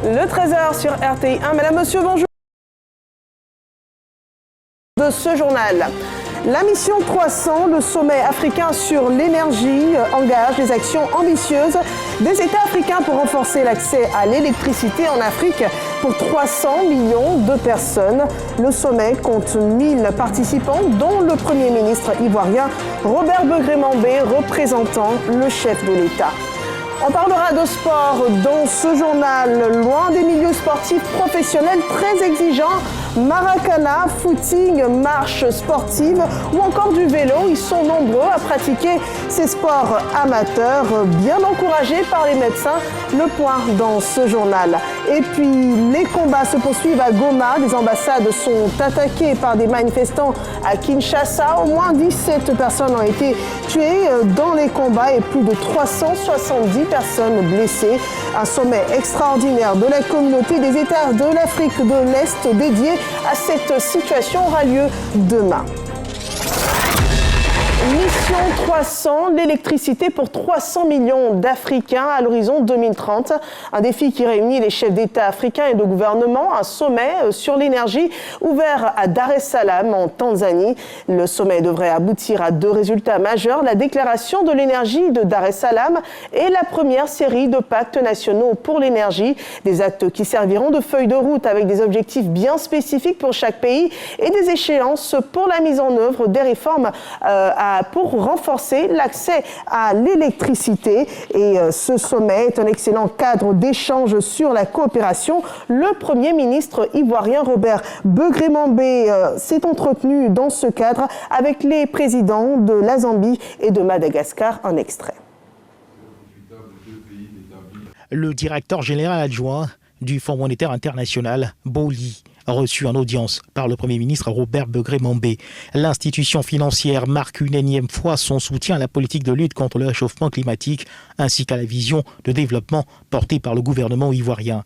Le 13h sur RTI1. Mesdames, Messieurs, bonjour. De ce journal. La mission 300, le sommet africain sur l'énergie, engage des actions ambitieuses des États africains pour renforcer l'accès à l'électricité en Afrique pour 300 millions de personnes. Le sommet compte 1000 participants, dont le Premier ministre ivoirien Robert Begré-Mambé, représentant le chef de l'État. On parlera de sport dans ce journal. Loin des milieux sportifs professionnels très exigeants, Maracana, footing, marche sportive ou encore du vélo, ils sont nombreux à pratiquer ces sports amateurs, bien encouragés par les médecins. Le point dans ce journal. Et puis, les combats se poursuivent à Goma. Des ambassades sont attaquées par des manifestants à Kinshasa. Au moins 17 personnes ont été tuées dans les combats et plus de 370 personnes blessées. Un sommet extraordinaire de la communauté des États de l'Afrique de l'Est dédié à cette situation aura lieu demain. Mission 300, l'électricité pour 300 millions d'Africains à l'horizon 2030. Un défi qui réunit les chefs d'État africains et de gouvernement. Un sommet sur l'énergie ouvert à Dar es Salaam en Tanzanie. Le sommet devrait aboutir à 2 résultats majeurs. La déclaration de l'énergie de Dar es Salaam et la première série de pactes nationaux pour l'énergie. Des actes qui serviront de feuille de route avec des objectifs bien spécifiques pour chaque pays et des échéances pour la mise en œuvre des réformes pour renforcer l'accès à l'électricité. Et ce sommet est un excellent cadre d'échange sur la coopération. Le Premier ministre ivoirien Robert Begré-Mambé s'est entretenu dans ce cadre avec les présidents de la Zambie et de Madagascar. Un extrait. Le directeur général adjoint du Fonds monétaire international, Boli, reçu en audience par le Premier ministre Robert Begré-Mambé. L'institution financière marque une énième fois son soutien à la politique de lutte contre le réchauffement climatique ainsi qu'à la vision de développement portée par le gouvernement ivoirien.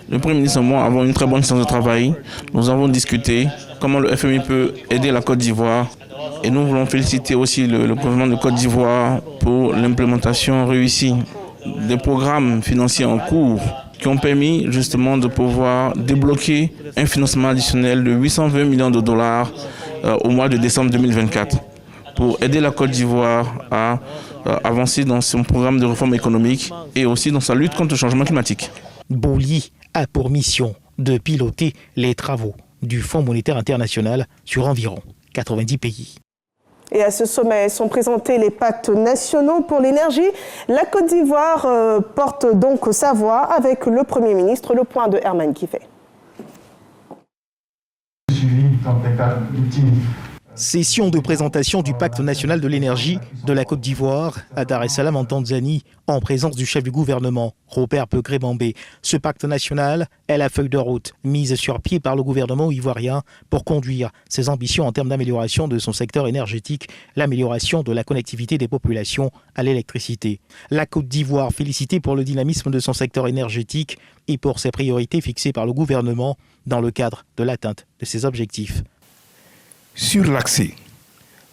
Le Premier ministre et moi avons une très bonne séance de travail. Nous avons discuté comment le FMI peut aider la Côte d'Ivoire. Et nous voulons féliciter aussi le gouvernement de Côte d'Ivoire pour l'implémentation réussie des programmes financiers en cours qui ont permis justement de pouvoir débloquer un financement additionnel de 820 millions de dollars au mois de décembre 2024 pour aider la Côte d'Ivoire à avancer dans son programme de réforme économique et aussi dans sa lutte contre le changement climatique. Boli a pour mission de piloter les travaux du Fonds monétaire international sur environ 90 pays. Et à ce sommet sont présentés les pactes nationaux pour l'énergie. La Côte d'Ivoire porte donc sa voix avec le Premier ministre. Le point de Herman Kiffé. Session de présentation du pacte national de l'énergie de la Côte d'Ivoire à Dar es Salaam en Tanzanie, en présence du chef du gouvernement, Robert Begré-Mambé. Ce pacte national est la feuille de route mise sur pied par le gouvernement ivoirien pour conduire ses ambitions en termes d'amélioration de son secteur énergétique, l'amélioration de la connectivité des populations à l'électricité. La Côte d'Ivoire félicitée pour le dynamisme de son secteur énergétique et pour ses priorités fixées par le gouvernement dans le cadre de l'atteinte de ses objectifs. Sur l'accès,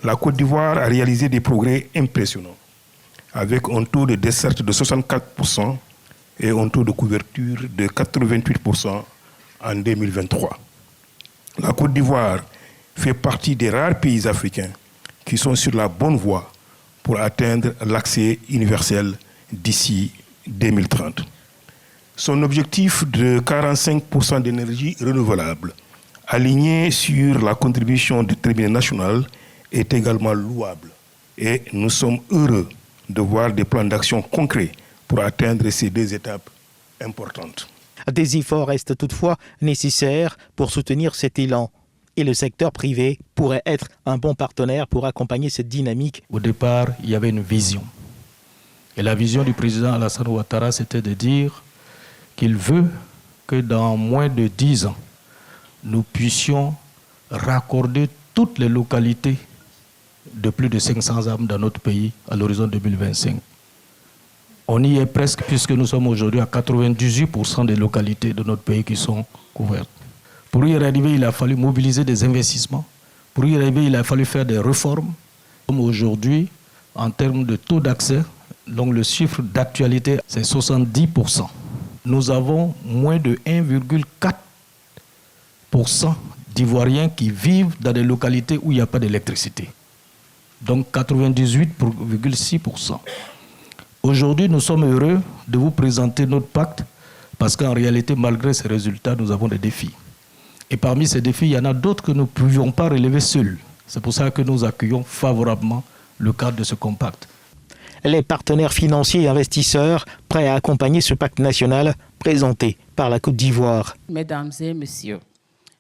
la Côte d'Ivoire a réalisé des progrès impressionnants, avec un taux de desserte de 64% et un taux de couverture de 88% en 2023. La Côte d'Ivoire fait partie des rares pays africains qui sont sur la bonne voie pour atteindre l'accès universel d'ici 2030. Son objectif de 45% d'énergie renouvelable aligné sur la contribution du tribunal national est également louable. Et nous sommes heureux de voir des plans d'action concrets pour atteindre ces 2 étapes importantes. Des efforts restent toutefois nécessaires pour soutenir cet élan. Et le secteur privé pourrait être un bon partenaire pour accompagner cette dynamique. Au départ, il y avait une vision. Et la vision du président Alassane Ouattara, c'était de dire qu'il veut que dans moins de 10 ans, nous puissions raccorder toutes les localités de plus de 500 âmes dans notre pays à l'horizon 2025. On y est presque puisque nous sommes aujourd'hui à 98% des localités de notre pays qui sont couvertes. Pour y arriver, il a fallu mobiliser des investissements. Pour y arriver, il a fallu faire des réformes. Aujourd'hui, en termes de taux d'accès, donc le chiffre d'actualité, c'est 70%. nous avons moins de 1,4% d'Ivoiriens qui vivent dans des localités où il n'y a pas d'électricité. Donc 98,6%. Aujourd'hui, nous sommes heureux de vous présenter notre pacte parce qu'en réalité, malgré ces résultats, nous avons des défis. Et parmi ces défis, il y en a d'autres que nous ne pouvions pas relever seuls. C'est pour ça que nous accueillons favorablement le cadre de ce compact. Les partenaires financiers et investisseurs prêts à accompagner ce pacte national présenté par la Côte d'Ivoire. Mesdames et messieurs,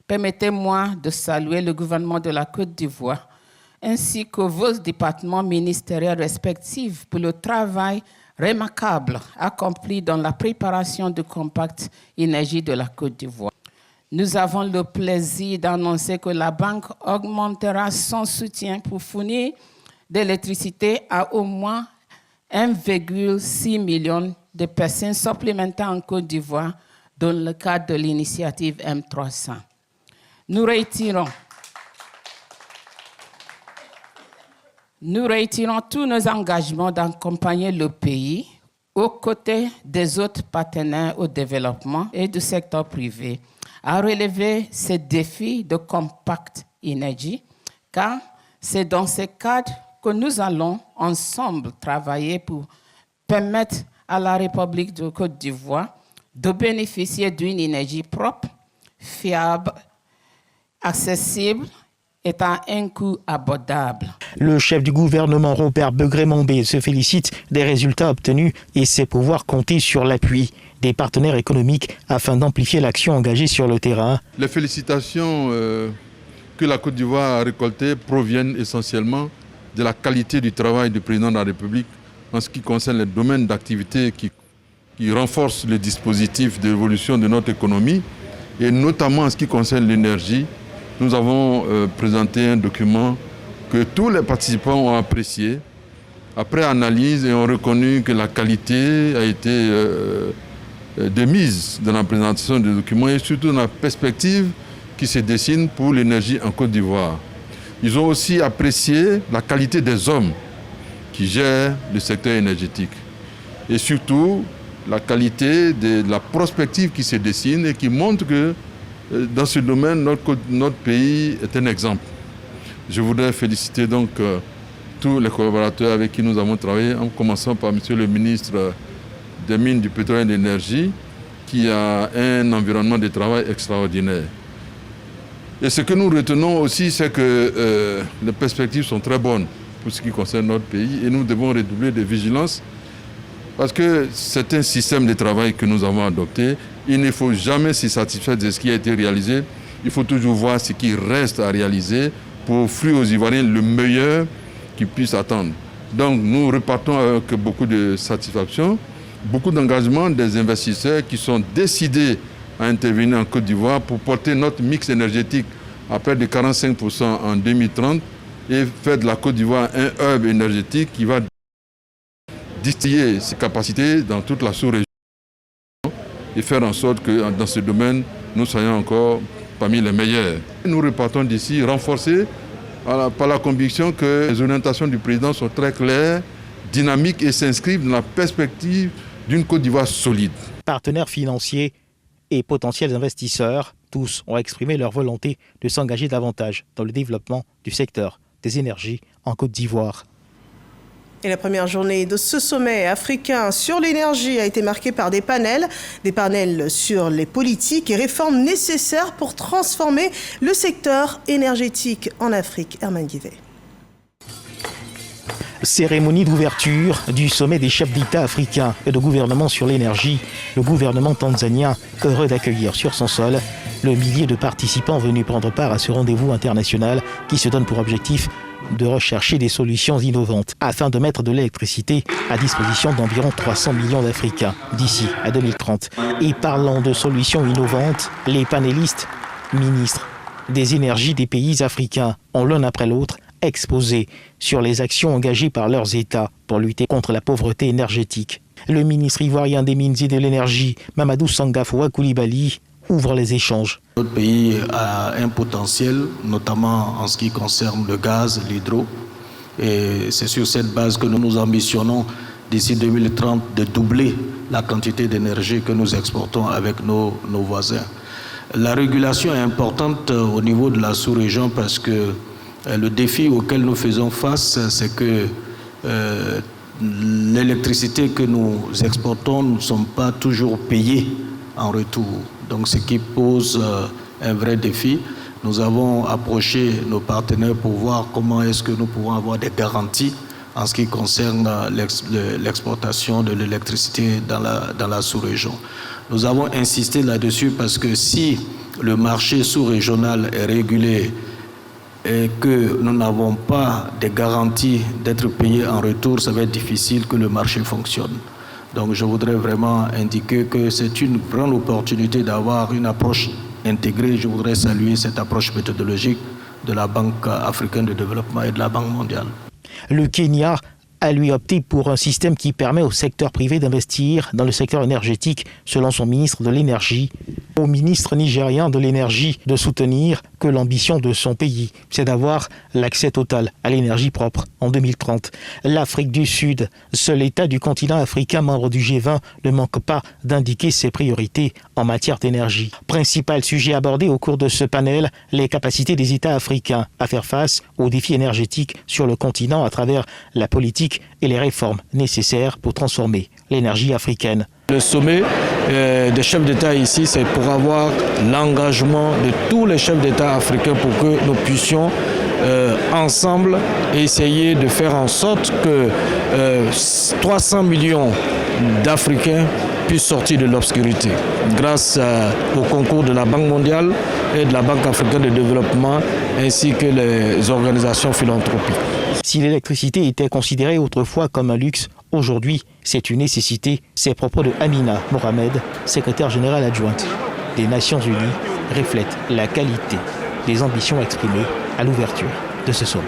permettez-moi de saluer le gouvernement de la Côte d'Ivoire ainsi que vos départements ministériels respectifs pour le travail remarquable accompli dans la préparation du compact énergie de la Côte d'Ivoire. Nous avons le plaisir d'annoncer que la banque augmentera son soutien pour fournir de l'électricité à au moins 1,6 million de personnes supplémentaires en Côte d'Ivoire dans le cadre de l'initiative M300. Nous réitérons tous nos engagements d'accompagner le pays aux côtés des autres partenaires au développement et du secteur privé à relever ces défis de compact énergie, car c'est dans ce cadre que nous allons ensemble travailler pour permettre à la République de Côte d'Ivoire de bénéficier d'une énergie propre, fiable, accessible et à un coût abordable. Le chef du gouvernement, Robert Begré-Mambé, se félicite des résultats obtenus et sait pouvoir compter sur l'appui des partenaires économiques afin d'amplifier l'action engagée sur le terrain. Les félicitations que la Côte d'Ivoire a récoltées proviennent essentiellement de la qualité du travail du président de la République en ce qui concerne les domaines d'activité qui renforcent le dispositif d'évolution de notre économie et notamment en ce qui concerne l'énergie. Nous avons présenté un document que tous les participants ont apprécié, après analyse, et ont reconnu que la qualité a été de mise dans la présentation du document et surtout dans la perspective qui se dessine pour l'énergie en Côte d'Ivoire. Ils ont aussi apprécié la qualité des hommes qui gèrent le secteur énergétique et surtout la qualité de la prospective qui se dessine et qui montre que dans ce domaine, notre pays est un exemple. Je voudrais féliciter donc tous les collaborateurs avec qui nous avons travaillé, en commençant par M. le ministre des Mines, du Pétrole et de l'Énergie, qui a un environnement de travail extraordinaire. Et ce que nous retenons aussi, c'est que les perspectives sont très bonnes pour ce qui concerne notre pays et nous devons redoubler de vigilance parce que c'est un système de travail que nous avons adopté. Il ne faut jamais se satisfaire de ce qui a été réalisé. Il faut toujours voir ce qui reste à réaliser pour offrir aux Ivoiriens le meilleur qu'ils puissent attendre. Donc nous repartons avec beaucoup de satisfaction, beaucoup d'engagement des investisseurs qui sont décidés à intervenir en Côte d'Ivoire pour porter notre mix énergétique à près de 45% en 2030 et faire de la Côte d'Ivoire un hub énergétique qui va distiller ses capacités dans toute la sous-région et faire en sorte que dans ce domaine, nous soyons encore parmi les meilleurs. Nous repartons d'ici renforcés par la conviction que les orientations du président sont très claires, dynamiques et s'inscrivent dans la perspective d'une Côte d'Ivoire solide. Partenaires financiers et potentiels investisseurs, tous ont exprimé leur volonté de s'engager davantage dans le développement du secteur des énergies en Côte d'Ivoire. Et la première journée de ce sommet africain sur l'énergie a été marquée par des panels sur les politiques et réformes nécessaires pour transformer le secteur énergétique en Afrique. Herman Guivet. Cérémonie d'ouverture du sommet des chefs d'État africains et de gouvernement sur l'énergie. Le gouvernement tanzanien heureux d'accueillir sur son sol le millier de participants venus prendre part à ce rendez-vous international qui se donne pour objectif de rechercher des solutions innovantes afin de mettre de l'électricité à disposition d'environ 300 millions d'Africains d'ici à 2030. Et parlant de solutions innovantes, les panélistes, ministres des énergies des pays africains ont l'un après l'autre exposé sur les actions engagées par leurs États pour lutter contre la pauvreté énergétique. Le ministre ivoirien des Mines et de l'Énergie, Mamadou Sangafoua Koulibaly, ouvre les échanges. Notre pays a un potentiel, notamment en ce qui concerne le gaz, l'hydro. Et c'est sur cette base que nous nous ambitionnons d'ici 2030 de doubler la quantité d'énergie que nous exportons avec nos voisins. La régulation est importante au niveau de la sous-région parce que le défi auquel nous faisons face, c'est que l'électricité que nous exportons ne sont pas toujours payées en retour. Donc ce qui pose un vrai défi. Nous avons approché nos partenaires pour voir comment est-ce que nous pouvons avoir des garanties en ce qui concerne l'exportation de l'électricité dans la sous-région. Nous avons insisté là-dessus parce que si le marché sous-régional est régulé et que nous n'avons pas de garanties d'être payés en retour, ça va être difficile que le marché fonctionne. Donc je voudrais vraiment indiquer que c'est une grande opportunité d'avoir une approche intégrée. Je voudrais saluer cette approche méthodologique de la Banque africaine de développement et de la Banque mondiale. Le Kenya a lui opté pour un système qui permet au secteur privé d'investir dans le secteur énergétique, selon son ministre de l'Énergie. Au ministre nigérian de l'Énergie de soutenir que l'ambition de son pays, c'est d'avoir l'accès total à l'énergie propre en 2030. L'Afrique du Sud, seul État du continent africain membre du G20, ne manque pas d'indiquer ses priorités en matière d'énergie. Principal sujet abordé au cours de ce panel, les capacités des États africains à faire face aux défis énergétiques sur le continent à travers la politique et les réformes nécessaires pour transformer l'énergie africaine. Le sommet des chefs d'État ici, c'est pour avoir l'engagement de tous les chefs d'État africains pour que nous puissions ensemble essayer de faire en sorte que 300 millions d'Africains puissent sortir de l'obscurité grâce au concours de la Banque mondiale et de la Banque africaine de développement ainsi que les organisations philanthropiques. Si l'électricité était considérée autrefois comme un luxe, aujourd'hui, c'est une nécessité. Ces propos de Amina Mohamed, secrétaire générale adjointe des Nations Unies, reflètent la qualité des ambitions exprimées à l'ouverture de ce sommet.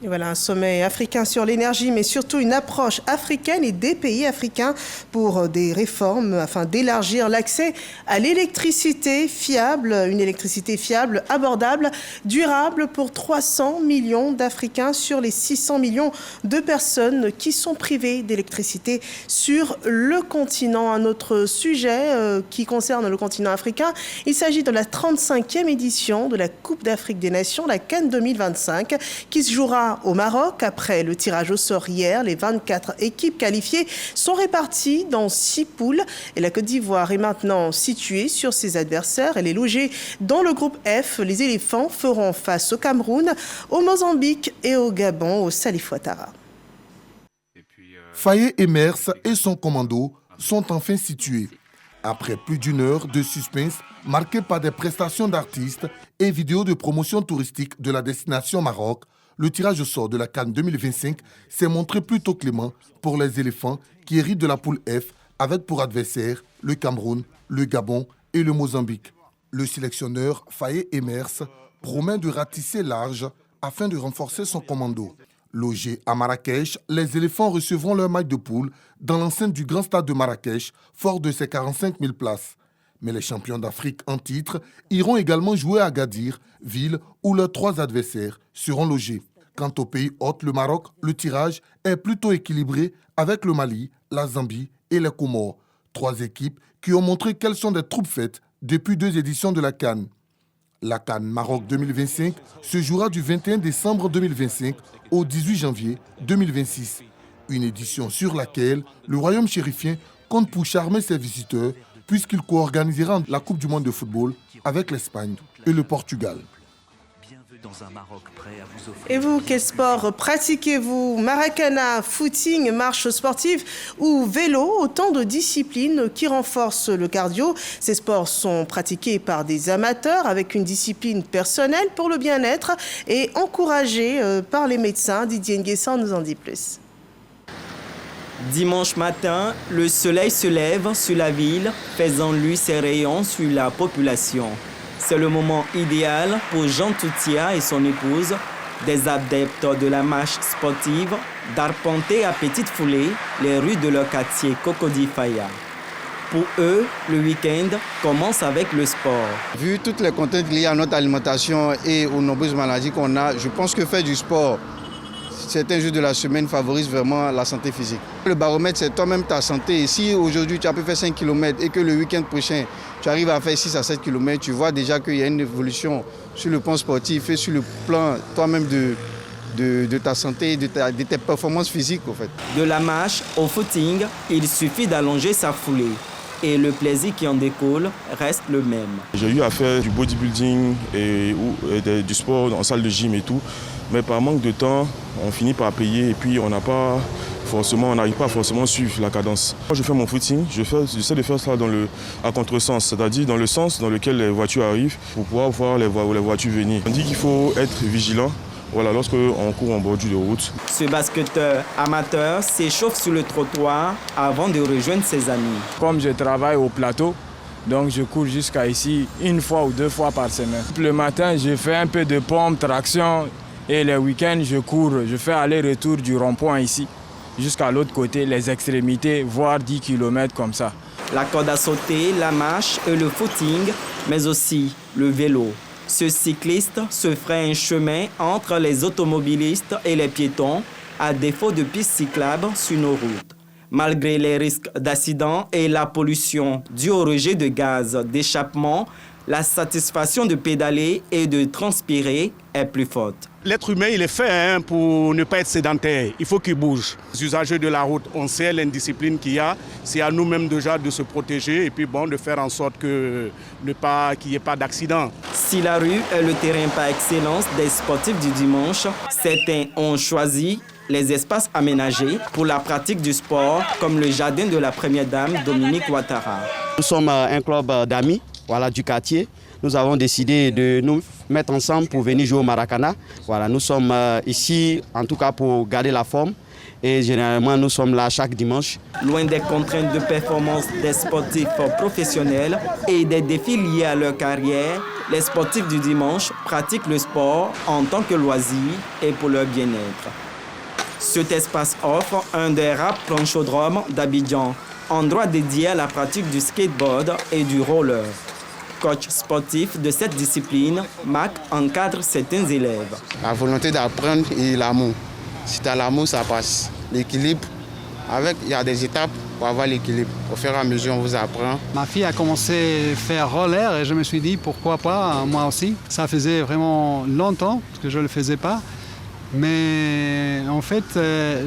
Et voilà un sommet africain sur l'énergie, mais surtout une approche africaine et des pays africains pour des réformes afin d'élargir l'accès à l'électricité fiable, une électricité fiable, abordable, durable pour 300 millions d'Africains sur les 600 millions de personnes qui sont privées d'électricité sur le continent. Un autre sujet qui concerne le continent africain, il s'agit de la 35e édition de la Coupe d'Afrique des Nations, la CAN 2025, qui se jouera au Maroc. Après le tirage au sort hier, les 24 équipes qualifiées sont réparties dans 6 poules et la Côte d'Ivoire est maintenant située sur ses adversaires. Elle est logée dans le groupe F. Les éléphants feront face au Cameroun, au Mozambique et au Gabon, au Salif Ouattara. Faye Emers et son commando sont enfin situés. Après plus d'une heure de suspense marquée par des prestations d'artistes et vidéos de promotion touristique de la destination Maroc, le tirage au sort de la CAN 2025 s'est montré plutôt clément pour les éléphants qui héritent de la poule F avec pour adversaires le Cameroun, le Gabon et le Mozambique. Le sélectionneur Faye Emers promet de ratisser large afin de renforcer son commando. Logés à Marrakech, les éléphants recevront leur match de poule dans l'enceinte du grand stade de Marrakech, fort de ses 45 000 places. Mais les champions d'Afrique en titre iront également jouer à Agadir, ville où leurs 3 adversaires seront logés. Quant au pays hôte, le Maroc, le tirage est plutôt équilibré avec le Mali, la Zambie et les Comores. 3 équipes qui ont montré qu'elles sont des troupes faites depuis 2 éditions de la CAN. La CAN Maroc 2025 se jouera du 21 décembre 2025 au 18 janvier 2026. Une édition sur laquelle le royaume chérifien compte pour charmer ses visiteurs puisqu'il co-organisera la Coupe du monde de football avec l'Espagne et le Portugal. Dans un Maroc prêt à vous offrir. Et vous, quel sport pratiquez-vous? Maracana, footing, marche sportive ou vélo? Autant de disciplines qui renforcent le cardio. Ces sports sont pratiqués par des amateurs avec une discipline personnelle pour le bien-être et encouragés par les médecins. Didier Nguessan nous en dit plus. Dimanche matin, le soleil se lève sur la ville, faisant lui ses rayons sur la population. C'est le moment idéal pour Jean Toutia et son épouse, des adeptes de la marche sportive, d'arpenter à petite foulée les rues de leur quartier Cocody Faya. Pour eux, le week-end commence avec le sport. Vu toutes les contraintes liées à notre alimentation et aux nombreuses maladies qu'on a, je pense que faire du sport, certains jours de la semaine favorisent vraiment la santé physique. Le baromètre, c'est toi-même ta santé. Et si aujourd'hui tu as pu faire 5 km et que le week-end prochain, tu arrives à faire 6 à 7 km, tu vois déjà qu'il y a une évolution sur le plan sportif et sur le plan toi-même de ta santé et de tes performances physiques. En fait. De la marche au footing, il suffit d'allonger sa foulée. Et le plaisir qui en découle reste le même. J'ai eu à faire du bodybuilding et du sport en salle de gym et tout. Mais par manque de temps, on finit par payer et puis on n'arrive pas forcément à suivre la cadence. Quand je fais mon footing, j'essaie de faire ça à contresens, c'est-à-dire dans le sens dans lequel les voitures arrivent pour pouvoir voir les voitures venir. On dit qu'il faut être vigilant. Voilà, lorsqu'on court en bordure de route. Ce basketteur amateur s'échauffe sur le trottoir avant de rejoindre ses amis. Comme je travaille au plateau, donc je cours jusqu'à ici 1 fois ou 2 fois par semaine. Le matin, je fais un peu de pompe, traction et les week-ends, je cours. Je fais aller-retour du rond-point ici jusqu'à l'autre côté, les extrémités, voire 10 km comme ça. La corde à sauter, la marche et le footing, mais aussi le vélo. Ce cycliste se ferait un chemin entre les automobilistes et les piétons, à défaut de pistes cyclables sur nos routes. Malgré les risques d'accident et la pollution due au rejet de gaz d'échappement, la satisfaction de pédaler et de transpirer est plus forte. L'être humain, il est fait pour ne pas être sédentaire. Il faut qu'il bouge. Les usagers de la route, on sait l'indiscipline qu'il y a. C'est à nous-mêmes déjà de se protéger et puis de faire en sorte qu'il n'y ait pas d'accident. Si la rue est le terrain par excellence des sportifs du dimanche, certains ont choisi les espaces aménagés pour la pratique du sport, comme le jardin de la première dame Dominique Ouattara. Nous sommes un club d'amis du quartier. Nous avons décidé de nous mettre ensemble pour venir jouer au Maracana. Nous sommes ici en tout cas pour garder la forme et généralement nous sommes là chaque dimanche. Loin des contraintes de performance des sportifs professionnels et des défis liés à leur carrière, les sportifs du dimanche pratiquent le sport en tant que loisir et pour leur bien-être. Cet espace offre un des rares planchodromes d'Abidjan, endroit dédié à la pratique du skateboard et du roller. Coach sportif de cette discipline, Mac encadre certains élèves. La volonté d'apprendre et l'amour. Si tu as l'amour, ça passe. L'équilibre, il y a des étapes pour avoir l'équilibre. Au fur et à mesure, on vous apprend. Ma fille a commencé à faire roller et je me suis dit pourquoi pas, moi aussi. Ça faisait vraiment longtemps que je ne le faisais pas. Mais en fait,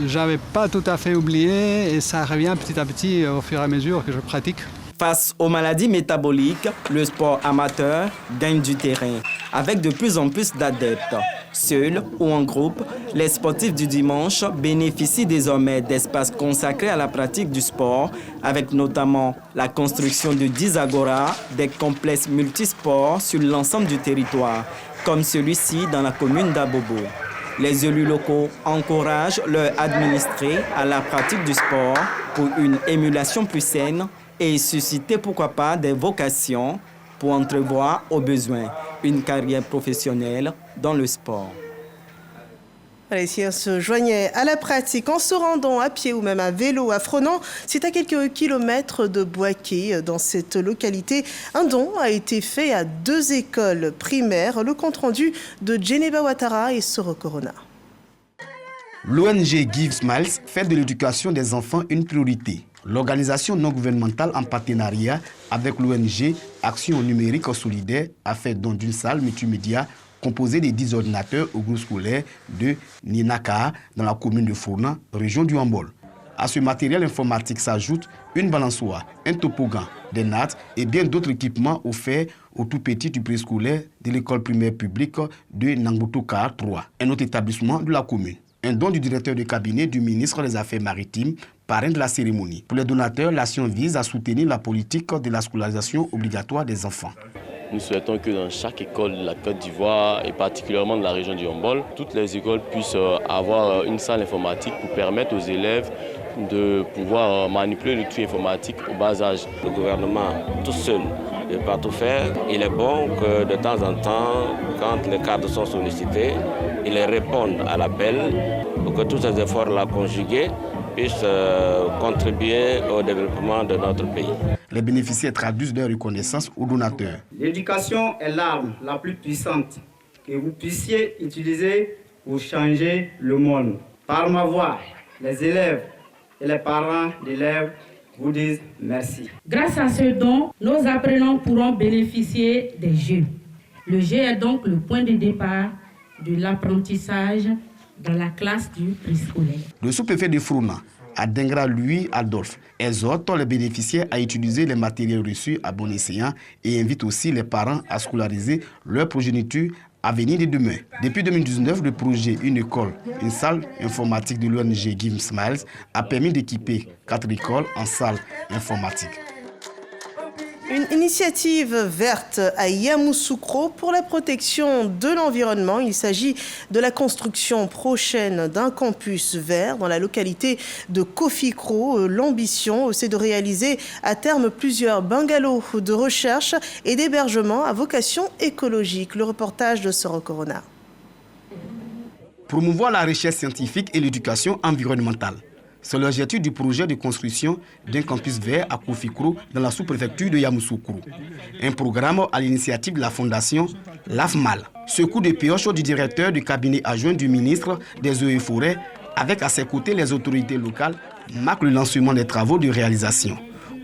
j'avais pas tout à fait oublié et ça revient petit à petit au fur et à mesure que je pratique. Face aux maladies métaboliques, le sport amateur gagne du terrain avec de plus en plus d'adeptes. Seuls ou en groupe, les sportifs du dimanche bénéficient désormais d'espaces consacrés à la pratique du sport, avec notamment la construction de 10 agoras, des complexes multisports sur l'ensemble du territoire, comme celui-ci dans la commune d'Abobo. Les élus locaux encouragent leurs administrés à la pratique du sport pour une émulation plus saine et susciter pourquoi pas des vocations pour entrevoir au besoin une carrière professionnelle dans le sport. Allez, si on se joignait à la pratique en se rendant à pied ou même à vélo à Fronan, c'est à quelques kilomètres de Boaké. Dans cette localité, un don a été fait à 2 écoles primaires. Le compte-rendu de Djeneba Ouattara et Soro Corona. L'ONG Give Smiles fait de l'éducation des enfants une priorité. L'organisation non gouvernementale en partenariat avec l'ONG Action numérique solidaire a fait don d'une salle multimédia composée de 10 ordinateurs au groupe scolaire de Ninaka dans la commune de Fronan, région du Hambol. À ce matériel informatique s'ajoute une balançoire, un topogam, des nattes et bien d'autres équipements offerts aux tout petits du préscolaire de l'école primaire publique de Nangbotoka 3, un autre établissement de la commune. Un don du directeur de cabinet du ministre des Affaires maritimes, parrain de la cérémonie. Pour les donateurs, l'action vise à soutenir la politique de la scolarisation obligatoire des enfants. Nous souhaitons que dans chaque école de la Côte d'Ivoire et particulièrement de la région du Hambol, toutes les écoles puissent avoir une salle informatique pour permettre aux élèves de pouvoir manipuler l'outil informatique au bas âge. Le gouvernement tout seul ne peut pas tout faire. Il est bon que de temps en temps, quand les cadres sont sollicités, ils répondent à l'appel pour que tous ces efforts-là conjugués puissent contribuer au développement de notre pays. Les bénéficiaires traduisent leur reconnaissance aux donateurs. L'éducation est l'arme la plus puissante que vous puissiez utiliser pour changer le monde. Par ma voix, les élèves et les parents d'élèves vous disent merci. Grâce à ce don, nos apprenants pourront bénéficier des jeux. Le jeu est donc le point de départ de l'apprentissage dans la classe du préscolaire. Le sous-préfet de Frouna, Adengra Louis Adolphe, exhorte les bénéficiaires à utiliser les matériels reçus à bon escient et invite aussi les parents à scolariser leur progéniture à venir de demain. Depuis 2019, le projet Une école, une salle informatique de l'ONG Give Smiles a permis d'équiper 4 écoles en salle informatique. Une initiative verte à Yamoussoukro pour la protection de l'environnement. Il s'agit de la construction prochaine d'un campus vert dans la localité de Kofikro. L'ambition, c'est de réaliser à terme plusieurs bungalows de recherche et d'hébergement à vocation écologique. Le reportage de Soro Corona. Promouvoir la recherche scientifique et l'éducation environnementale. C'est l'objectif du projet de construction d'un campus vert à Kofikro dans la sous-préfecture de Yamoussoukro. Un programme à l'initiative de la fondation l'AFMAL. Ce coup de pioche du directeur du cabinet adjoint du ministre des Eaux et Forêts, avec à ses côtés les autorités locales, marque le lancement des travaux de réalisation.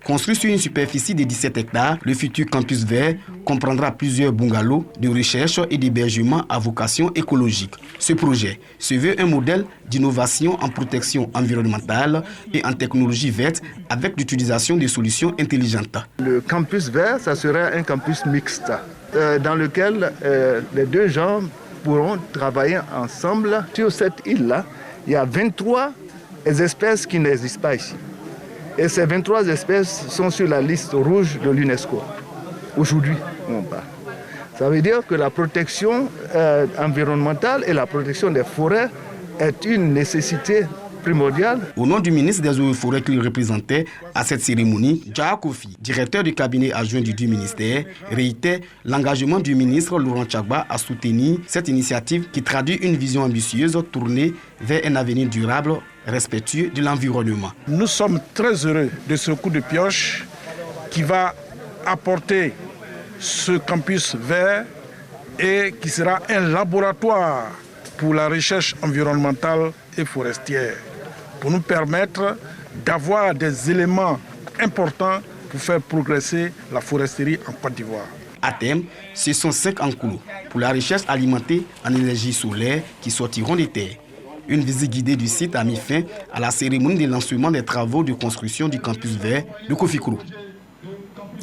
Construit sur une superficie de 17 hectares, le futur campus vert comprendra plusieurs bungalows de recherche et d'hébergement à vocation écologique. Ce projet se veut un modèle d'innovation en protection environnementale et en technologie verte avec l'utilisation de solutions intelligentes. Le campus vert, ça sera un campus mixte dans lequel les deux gens pourront travailler ensemble. Sur cette île-là, il y a 23 espèces qui n'existent pas ici. Et ces 23 espèces sont sur la liste rouge de l'UNESCO. Aujourd'hui, on parle. Ça veut dire que la protection environnementale et la protection des forêts est une nécessité primordiale. Au nom du ministre des Eaux et Forêts qu'il représentait à cette cérémonie, Dja Kofi, directeur du cabinet adjoint du ministère, réitère l'engagement du ministre Laurent Tchagba à soutenir cette initiative qui traduit une vision ambitieuse tournée vers un avenir durable respectueux de l'environnement. Nous sommes très heureux de ce coup de pioche qui va apporter ce campus vert et qui sera un laboratoire pour la recherche environnementale et forestière, pour nous permettre d'avoir des éléments importants pour faire progresser la foresterie en Côte d'Ivoire. À terme, ce sont 5 enclos pour la recherche alimentée en énergie solaire qui sortiront des terres. Une visite guidée du site a mis fin à la cérémonie de lancement des travaux de construction du campus vert de Kofikro.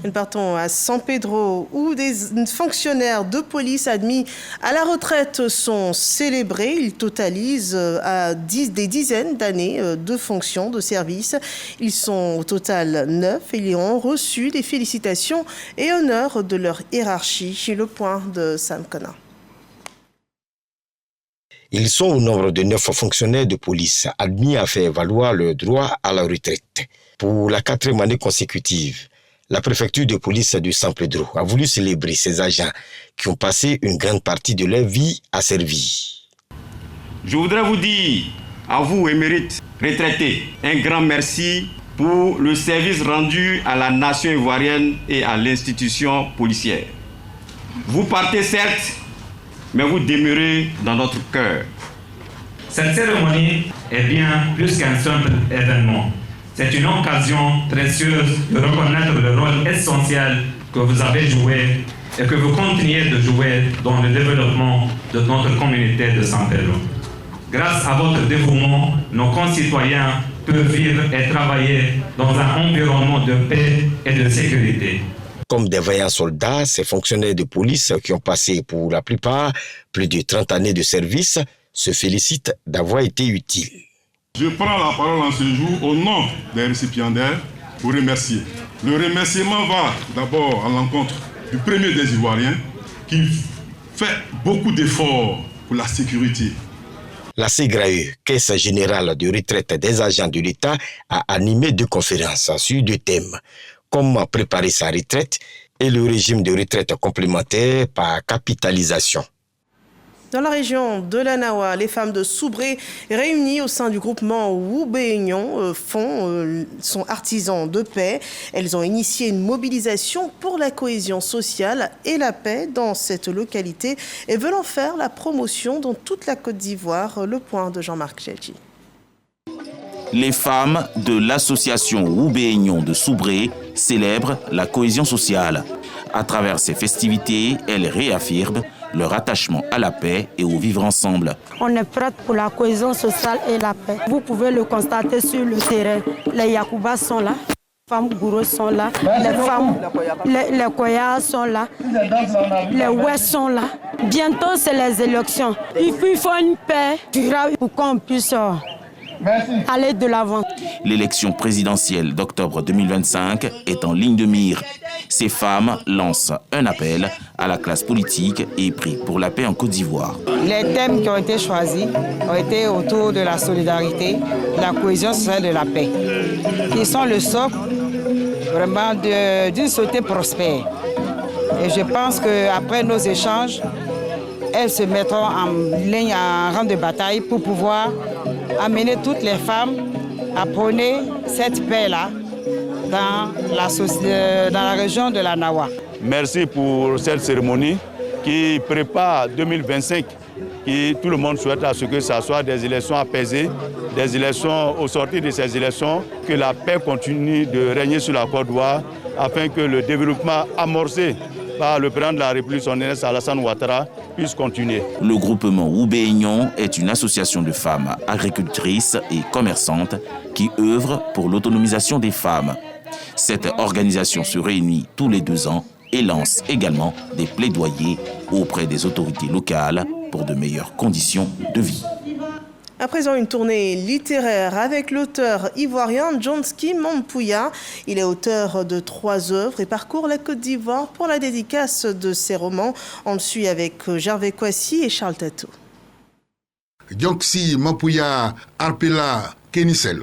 Nous partons à San Pedro où des fonctionnaires de police admis à la retraite sont célébrés. Ils totalisent des dizaines d'années de fonctions, de service. Ils sont au total 9 et ils ont reçu des félicitations et honneurs de leur hiérarchie. Le point de Sam Kona. Ils sont au nombre de 9 fonctionnaires de police admis à faire valoir leur droit à la retraite. Pour la 4e année consécutive, la préfecture de police du San Pedro a voulu célébrer ces agents qui ont passé une grande partie de leur vie à servir. Je voudrais vous dire, à vous émérites retraités, un grand merci pour le service rendu à la nation ivoirienne et à l'institution policière. Vous partez certes, mais vous demeurez dans notre cœur. Cette cérémonie est bien plus qu'un simple événement. C'est une occasion précieuse de reconnaître le rôle essentiel que vous avez joué et que vous continuez de jouer dans le développement de notre communauté de San Pedro. Grâce à votre dévouement, nos concitoyens peuvent vivre et travailler dans un environnement de paix et de sécurité. Comme des vaillants soldats, ces fonctionnaires de police qui ont passé pour la plupart plus de 30 années de service se félicitent d'avoir été utiles. Je prends la parole en ce jour au nom des récipiendaires pour remercier. Le remerciement va d'abord à l'encontre du premier des Ivoiriens qui fait beaucoup d'efforts pour la sécurité. La CGRAE, Caisse générale de retraite des agents de l'État, a animé 2 conférences sur 2 thèmes. Comment préparer sa retraite et le régime de retraite complémentaire par capitalisation. Dans la région de l'Anawa, les femmes de Soubré, réunies au sein du groupement Woubéignon, sont artisans de paix. Elles ont initié une mobilisation pour la cohésion sociale et la paix dans cette localité et veulent en faire la promotion dans toute la Côte d'Ivoire. Le point de Jean-Marc Chelchi. Les femmes de l'association Woubéignon de Soubré célèbrent la cohésion sociale. À travers ces festivités, elles réaffirment leur attachement à la paix et au vivre ensemble. On est prête pour la cohésion sociale et la paix. Vous pouvez le constater sur le terrain. Les Yakoubas sont là, les femmes gourous sont là, les Koyas sont là, les Ouest sont là. Bientôt, c'est les élections. Il faut une paix durable pour qu'on puisse aller de l'avant. L'élection présidentielle d'octobre 2025 est en ligne de mire. Ces femmes lancent un appel à la classe politique et prient pour la paix en Côte d'Ivoire. Les thèmes qui ont été choisis ont été autour de la solidarité, de la cohésion sociale et de la paix, qui sont le socle vraiment d'une société prospère. Et je pense qu'après nos échanges, elles se mettront en ligne, en rang de bataille pour pouvoir amener toutes les femmes à prôner cette paix-là dans la région de la Nawa. Merci pour cette cérémonie qui prépare 2025. Et tout le monde souhaite à ce que ce soit des élections apaisées, des élections, au sortir de ces élections, que la paix continue de régner sur la Côte d'Ivoire afin que le développement amorcé par le président de la République, son Excellence Alassane Ouattara, puisse continuer. Le groupement Woubéignon est une association de femmes agricultrices et commerçantes qui œuvre pour l'autonomisation des femmes. Cette organisation se réunit tous les 2 ans et lance également des plaidoyers auprès des autorités locales pour de meilleures conditions de vie. À présent, une tournée littéraire avec l'auteur ivoirien Djonski Mampouya. Il est auteur de 3 œuvres et parcourt la Côte d'Ivoire pour la dédicace de ses romans. On le suit avec Gervais Kouassi et Charles Tatou. Djonski Mampouya Arpela Kénissel.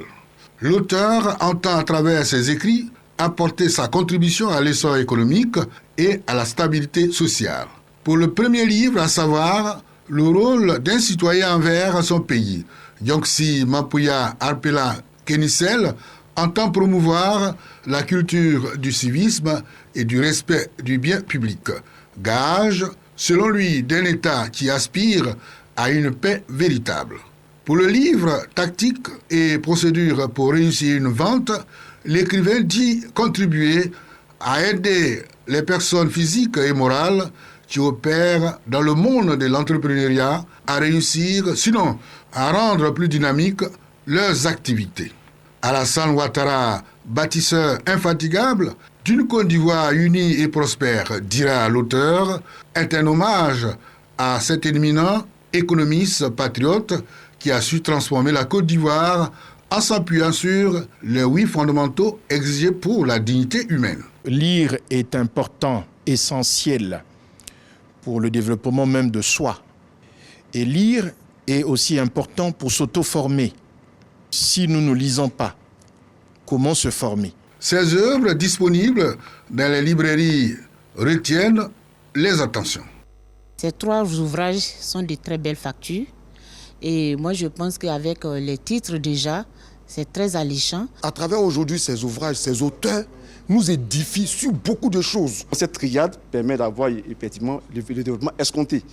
L'auteur entend à travers ses écrits apporter sa contribution à l'essor économique et à la stabilité sociale. Pour le premier livre, à savoir le rôle d'un citoyen envers son pays, Djonski Mampouya Arpela Kénissel entend promouvoir la culture du civisme et du respect du bien public, gage, selon lui, d'un État qui aspire à une paix véritable. Pour le livre « Tactiques et procédures pour réussir une vente », l'écrivain dit contribuer à aider les personnes physiques et morales qui opèrent dans le monde de l'entrepreneuriat à réussir, sinon à rendre plus dynamique leurs activités. Alassane Ouattara, bâtisseur infatigable d'une Côte d'Ivoire unie et prospère, dira l'auteur, est un hommage à cet éminent économiste patriote qui a su transformer la Côte d'Ivoire en s'appuyant sur les 8 fondamentaux exigés pour la dignité humaine. Lire est important, essentiel pour le développement même de soi. Et lire est aussi important pour s'auto-former. Si nous ne lisons pas, comment se former? Ces œuvres disponibles dans les librairies retiennent les attentions. Ces 3 ouvrages sont de très belles factures. Et moi, je pense qu'avec les titres déjà, c'est très alléchant. À travers aujourd'hui ces ouvrages, ces auteurs nous édifient sur beaucoup de choses. Cette triade permet d'avoir effectivement le développement escompté.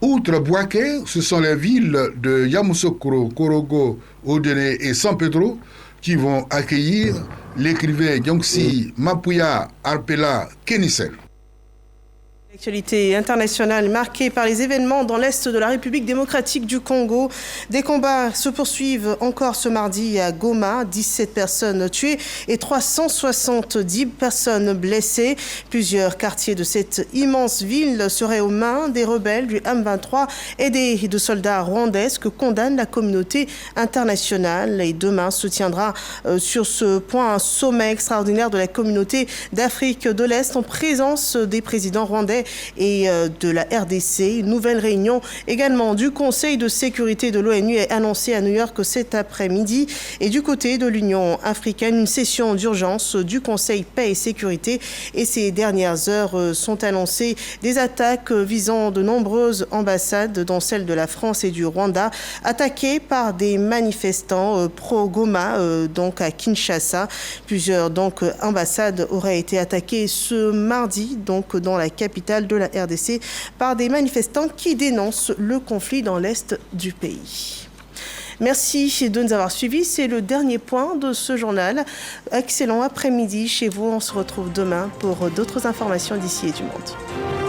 Outre Bouaké, ce sont les villes de Yamoussoukro, Korogo, Odene et San Pedro qui vont accueillir l'écrivain Djonski Mampouya Arpela Kénissel. L'actualité internationale marquée par les événements dans l'est de la République démocratique du Congo. Des combats se poursuivent encore ce mardi à Goma. 17 personnes tuées et 370 personnes blessées. Plusieurs quartiers de cette immense ville seraient aux mains des rebelles du M23 aidés de soldats rwandais, que condamne la communauté internationale. Et demain se tiendra sur ce point un sommet extraordinaire de la communauté d'Afrique de l'Est en présence des présidents rwandais et de la RDC. Une nouvelle réunion également du Conseil de sécurité de l'ONU est annoncée à New York cet après-midi. Et du côté de l'Union africaine, une session d'urgence du Conseil paix et sécurité. Et ces dernières heures sont annoncées des attaques visant de nombreuses ambassades, dont celle de la France et du Rwanda, attaquées par des manifestants pro-Goma, donc à Kinshasa. Plusieurs ambassades auraient été attaquées ce mardi, donc dans la capitale de la RDC, par des manifestants qui dénoncent le conflit dans l'est du pays. Merci de nous avoir suivis. C'est le dernier point de ce journal. Excellent après-midi chez vous. On se retrouve demain pour d'autres informations d'ici et du monde.